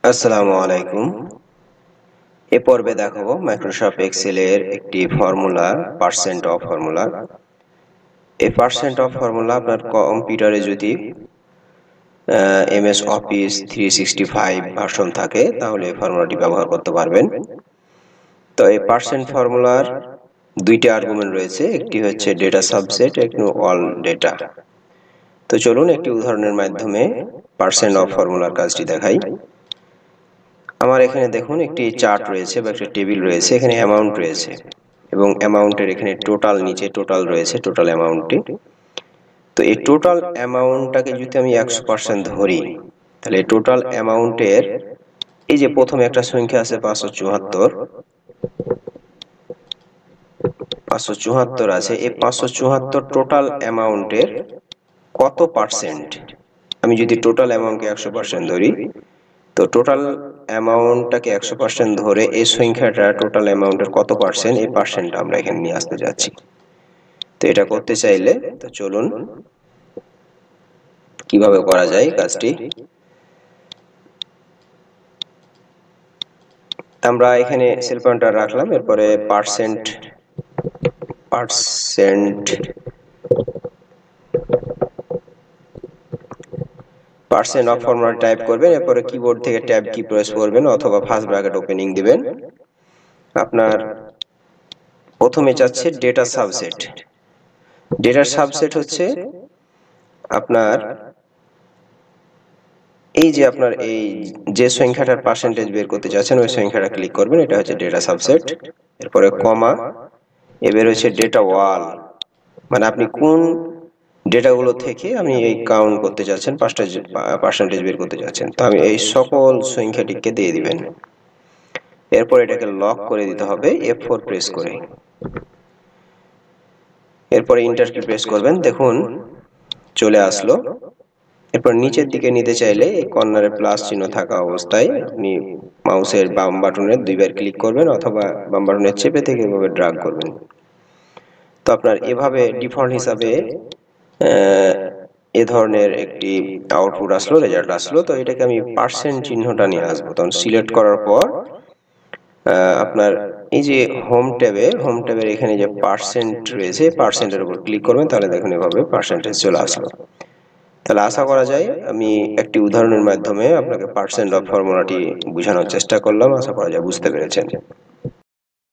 আসসালামু আলাইকুম। এ পর্বে দেখাবো মাইক্রোসফট এক্সেল এর একটি ফর্মুলা, পার্সেন্ট অফ ফর্মুলা। এই পার্সেন্ট অফ ফর্মুলা আপনার কম্পিউটারে যদি এমএস অফিস 365 ভার্সন থাকে তাহলে এই ফর্মুলাটি ব্যবহার করতে পারবেন। তো এই পার্সেন্ট ফর্মুলার দুইটি আর্গুমেন্ট রয়েছে, একটি হচ্ছে ডেটা সাবসেট, একটি অল ডেটা। তো চলুন একটি উদাহরণের মাধ্যমে পার্সেন্ট অফ ফর্মুলার কাজটি দেখাই। আমার এখানে দেখুন একটি চার্ট রয়েছে বা একটা টেবিল রয়েছে, এখানে অ্যামাউন্ট রয়েছে এবং অ্যামাউন্টের এখানে টোটাল, নিচে টোটাল রয়েছে, টোটাল অ্যামাউন্টটি। তো এই টোটাল অ্যামাউন্টটাকে যদি আমি 100% ধরি তাহলে টোটাল অ্যামাউন্টের এই যে প্রথমে একটা সংখ্যা আছে 574 আছে, এই 574 টোটাল অ্যামাউন্টের কত পার্সেন্ট, আমি যদি টোটাল অ্যামাউন্টকে 100% ধরি, তো টোটাল অ্যামাউন্টটাকে 100% ধরে এই সংখ্যাটা টোটাল অ্যামাউন্টের কত পার্সেন্ট, এই পার্সেন্টটা আমরা এখানে নিয়ে আসতে যাচ্ছি। তো এটা করতে চাইলে তো চলুন কিভাবে করা যায় কাজটি। আমরা এখানে সেল পয়েন্টার রাখলাম, এরপরে পার্সেন্ট অফ ফর্মুলা টাইপ করবেন, এরপরে কিবোর্ড থেকে ট্যাব কি প্রেস করবেন অথবা ফার্স্ট ব্র্যাকেট ওপেনিং দিবেন। আপনার প্রথমে চাচ্ছে ডেটা সাবসেট। ডেটা সাবসেট হচ্ছে আপনার এই যে আপনার এই যে সংখ্যাটার পার্সেন্টেজ বের করতে চাচ্ছেন ওই সংখ্যাটা ক্লিক করবেন, এটা হচ্ছে ডেটা সাবসেট। এরপরে কমা, এবার হচ্ছে ডেটা ওয়াল, মানে আপনি কোন ডেটাগুলো থেকে আমি এই কাউন্ট করতে চাচ্ছেন, পার্সেন্টেজ বের করতে চাচ্ছেন। তো আমি এই সকল সংখ্যাটিকে দিয়ে দিবেন। এরপর এটাকে লক করে দিতে হবে F4 প্রেস করে। এরপরে এন্টার কি প্রেস করবেন, দেখুন চলে আসলো। এরপর নিচের দিকে নিতে চাইলে এই কর্নারে প্লাস চিহ্ন থাকা অবস্থায় আপনি মাউসের বাম বাটনে দুইবার ক্লিক করবেন অথবা বাম বাটনে চেপে থেকে এভাবে ড্র্যাগ করবেন। তো আপনার এভাবে ডিফল্ট হিসাবে এ ধরনের একটি আউটপুট আসলো, রেজাল্ট আসলো। তো এটাকে আমি পার্সেন্ট চিহ্নটা নিয়ে আসবো, তখন সিলেক্ট করার পর আপনার এই যে হোম ট্যাবের এখানে যে পার্সেন্ট রয়েছে, পার্সেন্টের উপর ক্লিক করবেন, তাহলে দেখুন এভাবে পার্সেন্টেজ চলে আসলো। তাহলে আশা করা যায় আমি একটি উদাহরণের মাধ্যমে আপনাকে পার্সেন্ট অফ ফর্মুলাটি বোঝানোর চেষ্টা করলাম, আশা করা যায় বুঝতে পেরেছেন।